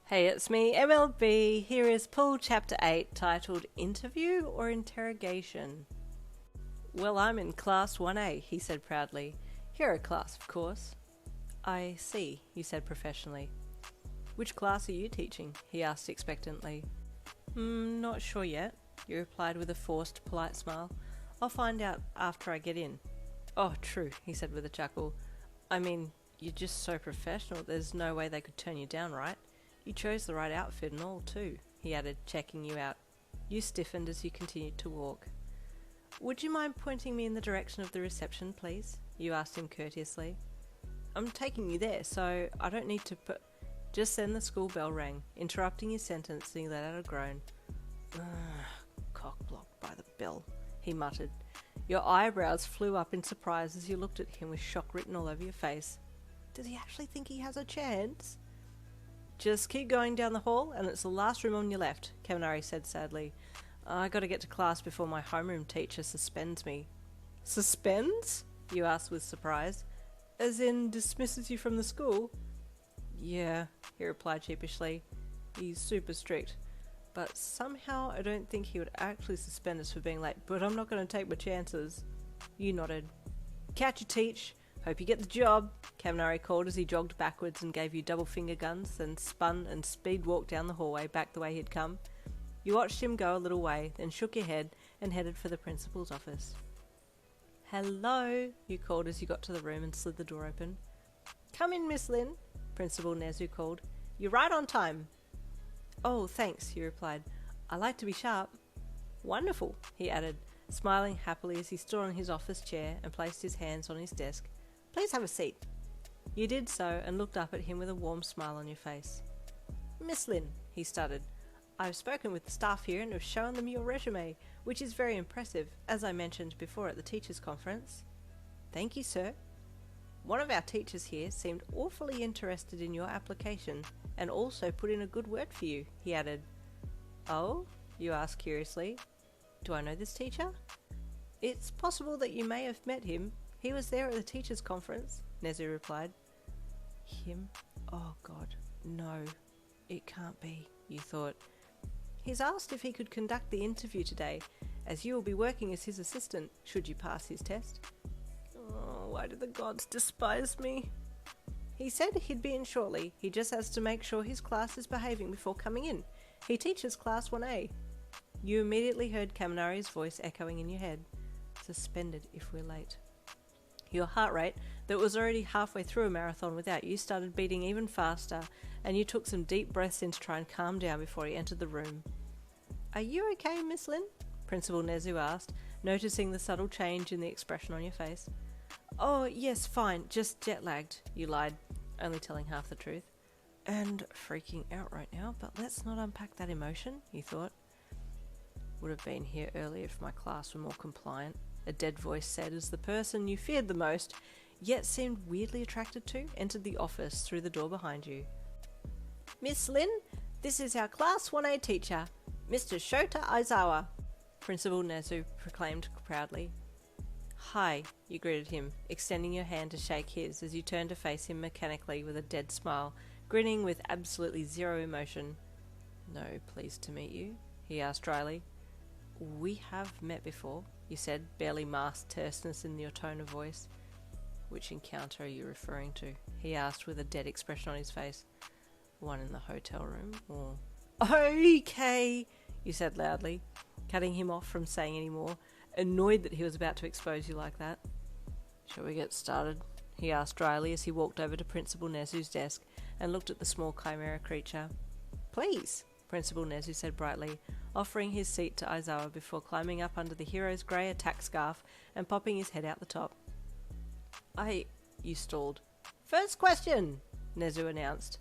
Hey, it's me, MLB. Here is Pool Chapter 8, titled Interview or Interrogation. Well, I'm in Class 1A, he said proudly. Hero class, of course. I see, you said professionally. Which class are you teaching? He asked expectantly. Not sure yet, you replied with a forced, polite smile. I'll find out after I get in. Oh, true, he said with a chuckle. I mean, you're just so professional, there's no way they could turn you down, right? You chose the right outfit and all, too, he added, checking you out. You stiffened as you continued to walk. Would you mind pointing me in the direction of the reception, please? You asked him courteously. I'm taking you there, so I don't need to put... Just then the school bell rang, interrupting his sentence, and he let out a groan. Cock-blocked by the bell, he muttered. Your eyebrows flew up in surprise as you looked at him with shock written all over your face. Does he actually think he has a chance? Just keep going down the hall, and it's the last room on your left, Kaminari said sadly. I gotta get to class before my homeroom teacher suspends me. Suspends? You asked with surprise. As in, dismisses you from the school? Yeah, he replied sheepishly. He's super strict. But somehow I don't think he would actually suspend us for being late, but I'm not gonna take my chances. You nodded. Catch you, teach. Hope you get the job, Kaminari called as he jogged backwards and gave you double finger guns, then spun and speed walked down the hallway back the way he'd come. You watched him go a little way, then shook your head and headed for the principal's office. Hello, you called as you got to the room and slid the door open. Come in, Miss Lin, Principal Nezu called. You're right on time. Oh, thanks, you replied. I like to be sharp. Wonderful, he added, smiling happily as he stood on his office chair and placed his hands on his desk. Please have a seat. You did so and looked up at him with a warm smile on your face. Miss Lin, he stuttered, I've spoken with the staff here and have shown them your resume, which is very impressive, as I mentioned before at the teachers' conference. Thank you, sir. One of our teachers here seemed awfully interested in your application and also put in a good word for you, he added. Oh? You asked curiously. Do I know this teacher? It's possible that you may have met him. He was there at the teachers' conference, Nezu replied. Him? Oh God, no, it can't be, you thought. He's asked if he could conduct the interview today, as you will be working as his assistant, should you pass his test. Oh, why do the gods despise me? He said he'd be in shortly. He just has to make sure his class is behaving before coming in. He teaches Class 1A. You immediately heard Kaminari's voice echoing in your head. Suspended if we're late. Your heart rate, that was already halfway through a marathon without you, started beating even faster, and you took some deep breaths in to try and calm down before he entered the room. Are you okay, Miss Lin? Principal Nezu asked, noticing the subtle change in the expression on your face. Oh, yes, fine, just jet-lagged, you lied, only telling half the truth. And freaking out right now, but let's not unpack that emotion, you thought. Would have been here earlier if my class were more compliant, a dead voice said as the person you feared the most, yet seemed weirdly attracted to, entered the office through the door behind you. Miss Lin, this is our Class 1A teacher, Mr. Shota Aizawa, Principal Nezu proclaimed proudly. Hi, you greeted him, extending your hand to shake his as you turned to face him mechanically with a dead smile, grinning with absolutely zero emotion. No, pleased to meet you, he asked dryly. We have met before, you said, barely masked terseness in your tone of voice. Which encounter are you referring to? He asked with a dead expression on his face. One in the hotel room, or... Okay, you said loudly, cutting him off from saying any more, annoyed that he was about to expose you like that. Shall we get started? He asked dryly as he walked over to Principal Nezu's desk and looked at the small chimera creature. Please, Principal Nezu said brightly, offering his seat to Aizawa before climbing up under the hero's grey attack scarf and popping his head out the top. You stalled. First question, Nezu announced.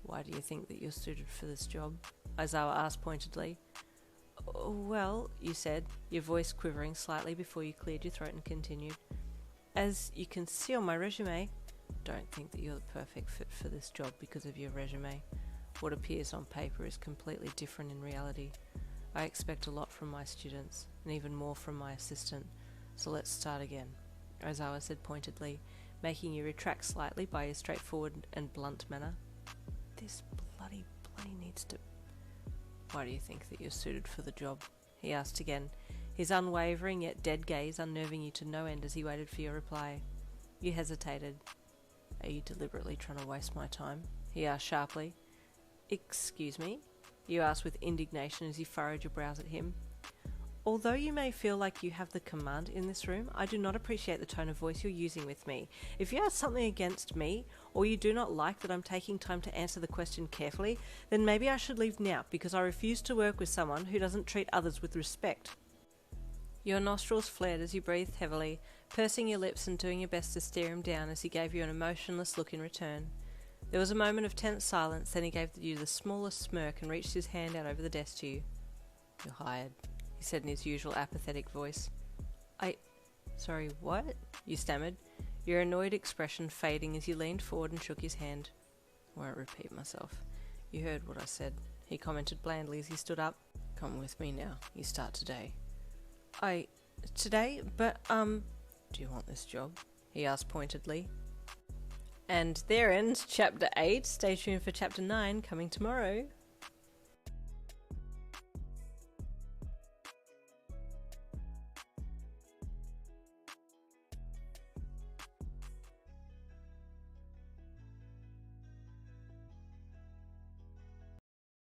Why do you think that you're suited for this job? Aizawa asked pointedly. Well, you said, your voice quivering slightly before you cleared your throat and continued. As you can see on my resume, don't think that you're the perfect fit for this job because of your resume. What appears on paper is completely different in reality. I expect a lot from my students, and even more from my assistant, so let's start again, Aizawa said pointedly, making you retract slightly by his straightforward and blunt manner. This bloody He needs to... Why do you think that you're suited for the job? He asked again, his unwavering yet dead gaze unnerving you to no end as he waited for your reply. You hesitated. Are you deliberately trying to waste my time? He asked sharply. Excuse me? You asked with indignation as you furrowed your brows at him. Although you may feel like you have the command in this room, I do not appreciate the tone of voice you're using with me. If you have something against me, or you do not like that I'm taking time to answer the question carefully, then maybe I should leave now, because I refuse to work with someone who doesn't treat others with respect. Your nostrils flared as you breathed heavily, pursing your lips and doing your best to stare him down as he gave you an emotionless look in return. There was a moment of tense silence, then he gave you the smallest smirk and reached his hand out over the desk to you. You're hired, he said in his usual apathetic voice. Sorry, what? You stammered, your annoyed expression fading as you leaned forward and shook his hand. Won't repeat myself. You heard what I said, he commented blandly as he stood up. Come with me now. You start today. Today? But, do you want this job? He asked pointedly. And there ends Chapter 8. Stay tuned for Chapter 9 coming tomorrow.